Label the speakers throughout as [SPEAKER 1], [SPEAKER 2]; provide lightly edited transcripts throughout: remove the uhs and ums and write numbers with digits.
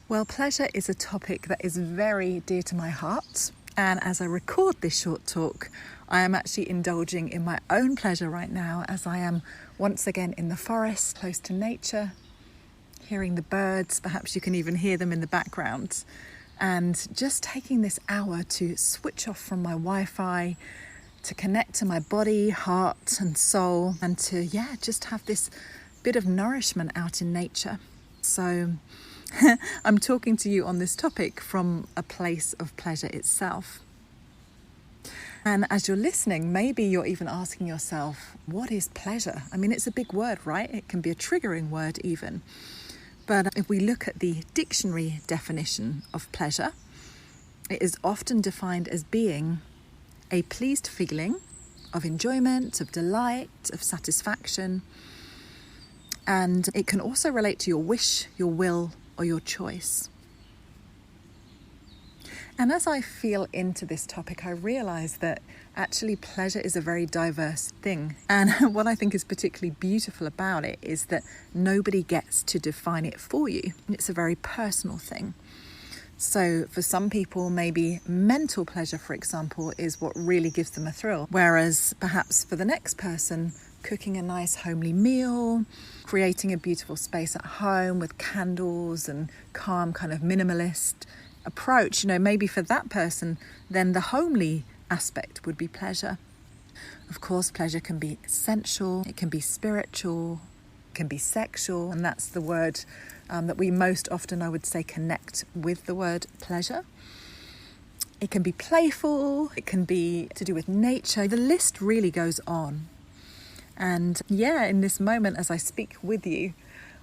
[SPEAKER 1] Well, pleasure is a topic that is very dear to my heart. And as I record this short talk, I am actually indulging in my own pleasure right now as I am once again in the forest, close to nature, hearing the birds. Perhaps you can even hear them in the background. And just taking this hour to switch off from my Wi-Fi, to connect to my body, heart and soul, and to, just have this bit of nourishment out in nature. So I'm talking to you on this topic from a place of pleasure itself. And as you're listening, maybe you're even asking yourself, what is pleasure? I mean, it's a big word, right? It can be a triggering word even. But if we look at the dictionary definition of pleasure, it is often defined as being a pleased feeling of enjoyment, of delight, of satisfaction. And it can also relate to your wish, your will, or your choice. And as I feel into this topic, I realise that actually pleasure is a very diverse thing. And what I think is particularly beautiful about it is that nobody gets to define it for you. It's a very personal thing. So for some people, maybe mental pleasure, for example, is what really gives them a thrill. Whereas perhaps for the next person, cooking a nice homely meal, creating a beautiful space at home with candles and calm kind of minimalist approach, maybe for that person, then the homely aspect would be pleasure. Of course, pleasure can be sensual, it can be spiritual, it can be sexual, and that's the word that we most often, I would say, connect with the word pleasure. It can be playful, it can be to do with nature. The list really goes on. And in this moment as I speak with you,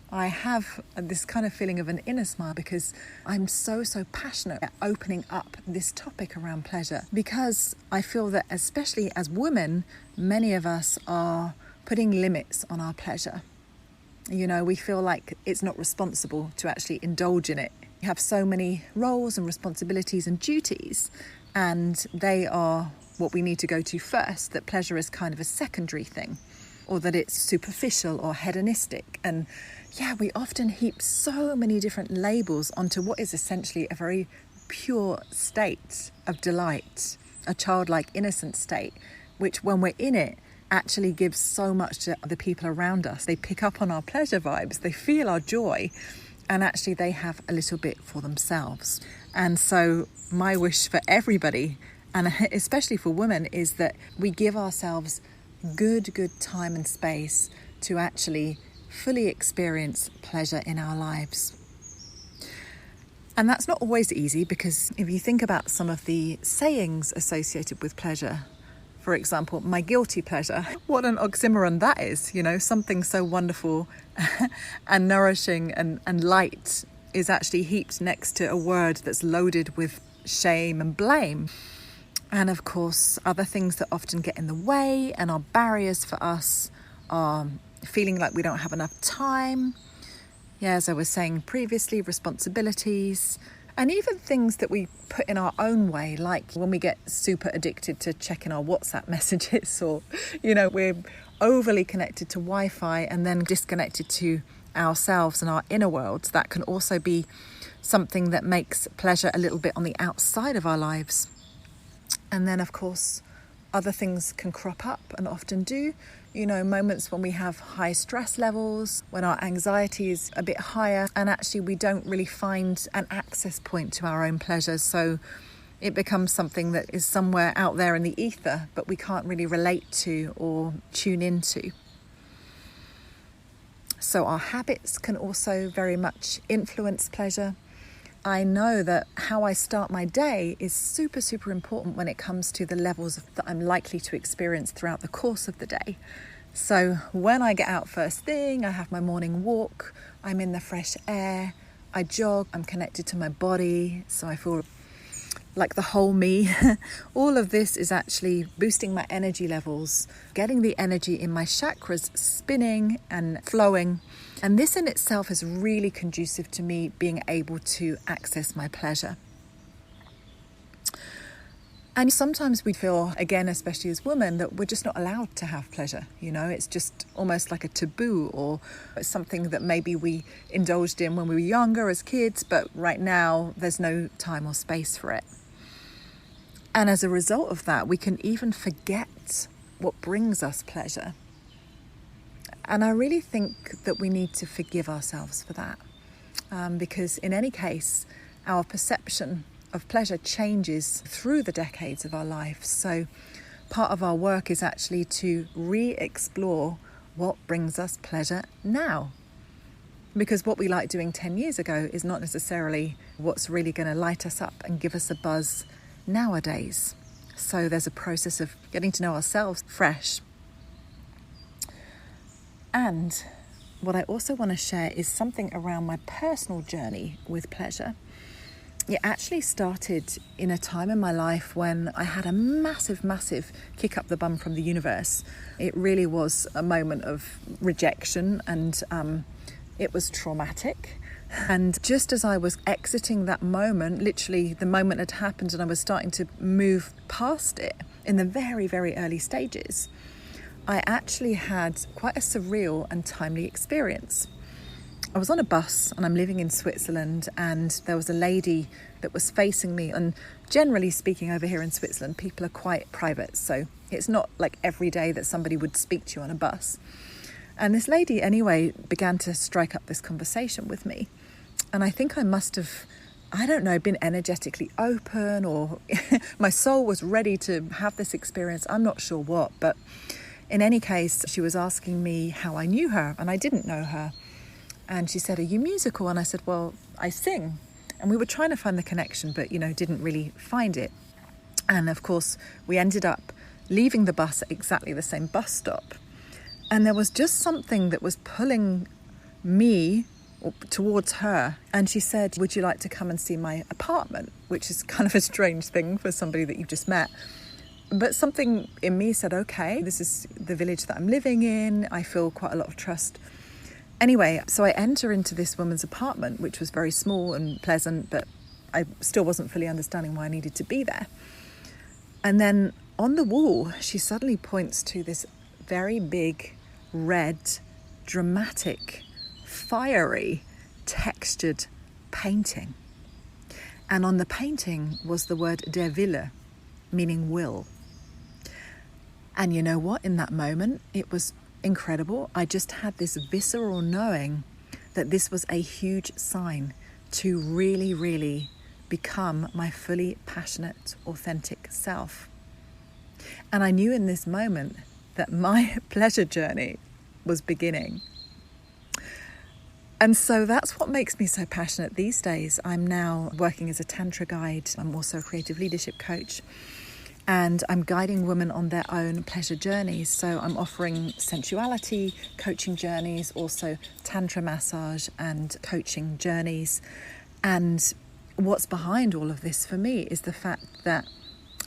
[SPEAKER 1] I have this kind of feeling of an inner smile because I'm so passionate at opening up this topic around pleasure, because I feel that especially as women, many of us are putting limits on our pleasure. We feel like it's not responsible to actually indulge in it. We have so many roles and responsibilities and duties, and they are what we need to go to first, that pleasure is kind of a secondary thing, or that it's superficial or hedonistic. And we often heap so many different labels onto what is essentially a very pure state of delight, a childlike innocent state, which when we're in it actually gives so much to the people around us. They pick up on our pleasure vibes, they feel our joy, and actually they have a little bit for themselves. And so my wish for everybody, and especially for women, is that we give ourselves good time and space to actually fully experience pleasure in our lives. And that's not always easy, because if you think about some of the sayings associated with pleasure, for example, my guilty pleasure, what an oxymoron that is. Something so wonderful and nourishing and light is actually heaped next to a word that's loaded with shame and blame. And of course, other things that often get in the way and are barriers for us are feeling like we don't have enough time. As I was saying previously, responsibilities, and even things that we put in our own way, like when we get super addicted to checking our WhatsApp messages, or, we're overly connected to Wi-Fi and then disconnected to ourselves and our inner worlds. That can also be something that makes pleasure a little bit on the outside of our lives. And then, of course, other things can crop up and often do. Moments when we have high stress levels, when our anxiety is a bit higher, and actually we don't really find an access point to our own pleasures. So it becomes something that is somewhere out there in the ether, but we can't really relate to or tune into. So our habits can also very much influence pleasure. I know that how I start my day is super important when it comes to the levels that I'm likely to experience throughout the course of the day. So when I get out first thing, I have my morning walk, I'm in the fresh air, I jog, I'm connected to my body, so I feel like the whole me. All of this is actually boosting my energy levels, getting the energy in my chakras spinning and flowing. And this in itself is really conducive to me being able to access my pleasure. And sometimes we feel, again, especially as women, that we're just not allowed to have pleasure. It's just almost like a taboo, or something that maybe we indulged in when we were younger as kids, but right now there's no time or space for it. And as a result of that, we can even forget what brings us pleasure. And I really think that we need to forgive ourselves for that. Because in any case, our perception of pleasure changes through the decades of our life. So part of our work is actually to re-explore what brings us pleasure now. Because what we liked doing 10 years ago is not necessarily what's really going to light us up and give us a buzz nowadays. So there's a process of getting to know ourselves fresh. And what I also want to share is something around my personal journey with pleasure. It actually started in a time in my life when I had a massive kick up the bum from the universe. It really was a moment of rejection, and it was traumatic. And just as I was exiting that moment, literally the moment had happened and I was starting to move past it in the very, very early stages, I actually had quite a surreal and timely experience. I was on a bus and I'm living in Switzerland, and there was a lady that was facing me. And generally speaking, over here in Switzerland, people are quite private. So it's not like every day that somebody would speak to you on a bus. And this lady, anyway, began to strike up this conversation with me. And I think I must have, been energetically open, or my soul was ready to have this experience. I'm not sure what, but in any case, she was asking me how I knew her, and I didn't know her. And she said, "Are you musical?" And I said, "Well, I sing." And we were trying to find the connection, but, didn't really find it. And of course, we ended up leaving the bus at exactly the same bus stop. And there was just something that was pulling me towards her. And she said, "Would you like to come and see my apartment?" Which is kind of a strange thing for somebody that you've just met. But something in me said, okay, this is the village that I'm living in. I feel quite a lot of trust. Anyway, so I enter into this woman's apartment, which was very small and pleasant, but I still wasn't fully understanding why I needed to be there. And then on the wall, she suddenly points to this very big, red, dramatic, fiery, textured painting. And on the painting was the word der Wille, meaning will. And you know what? In that moment, it was incredible. I just had this visceral knowing that this was a huge sign to really, really become my fully passionate, authentic self. And I knew in this moment that my pleasure journey was beginning. And so that's what makes me so passionate these days. I'm now working as a Tantra guide. I'm also a creative leadership coach. And I'm guiding women on their own pleasure journeys. So I'm offering sensuality, coaching journeys, also Tantra massage and coaching journeys. And what's behind all of this for me is the fact that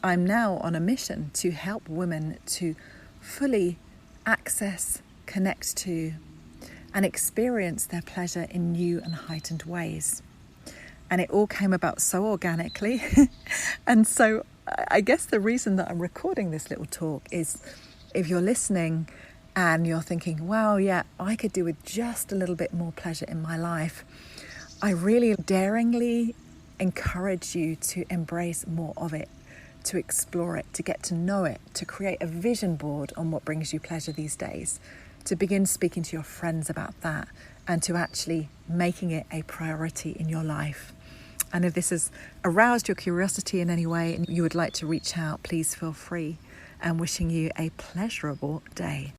[SPEAKER 1] I'm now on a mission to help women to fully access, connect to, and experience their pleasure in new and heightened ways. And it all came about so organically. And so I guess the reason that I'm recording this little talk is if you're listening and you're thinking, wow, yeah, I could do with just a little bit more pleasure in my life, I really daringly encourage you to embrace more of it, to explore it, to get to know it, to create a vision board on what brings you pleasure these days, to begin speaking to your friends about that, and to actually making it a priority in your life. And if this has aroused your curiosity in any way and you would like to reach out, please feel free. And wishing you a pleasurable day.